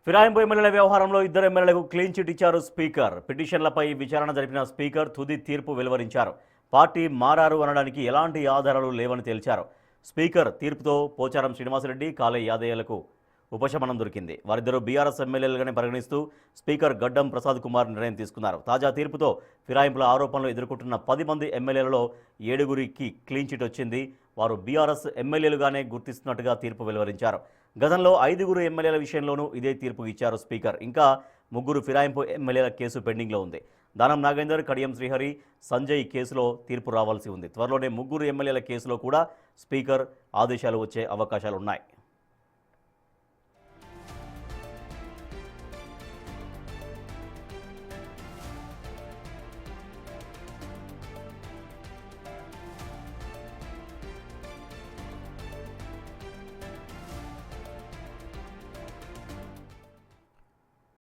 ఫిరాయింపు ఎమ్మెల్యేల వ్యవహారంలో ఇద్దరు ఎమ్మెల్యేలకు క్లీన్ చిట్ ఇచ్చారు స్పీకర్. పిటిషన్లపై విచారణ జరిపిన స్పీకర్ తుది తీర్పు వెలువరించారు. పార్టీ మారారు అనడానికి ఎలాంటి ఆధారాలు లేవని తేల్చారు. స్పీకర్ తీర్పుతో పోచారం శ్రీనివాసరెడ్డి, కాలే యాదయ్యలకు ఉపశమనం దొరికింది. వారిద్దరూ బీఆర్ఎస్ ఎమ్మెల్యేలుగానే పరిగణిస్తూ స్పీకర్ గడ్డం ప్రసాద్ కుమార్ నిర్ణయం తీసుకున్నారు. తాజా తీర్పుతో ఫిరాయింపుల ఆరోపణలు ఎదుర్కొంటున్న 10 మంది ఎమ్మెల్యేలలో 7గురికి క్లీన్ చిట్ వచ్చింది. వారు బీఆర్ఎస్ ఎమ్మెల్యేలుగానే గుర్తిస్తున్నట్టుగా తీర్పు వెలువరించారు. గతంలో 5గురు ఎమ్మెల్యేల విషయంలోనూ ఇదే తీర్పు ఇచ్చారు స్పీకర్. ఇంకా 3 ఫిరాయింపు ఎమ్మెల్యేల కేసు పెండింగ్లో ఉంది. దానం నాగేందర్, కడియం శ్రీహరి, సంజయ్ కేసులో తీర్పు రావాల్సి ఉంది. త్వరలోనే 3 ఎమ్మెల్యేల కేసులో కూడా స్పీకర్ ఆదేశాలు వచ్చే అవకాశాలున్నాయి.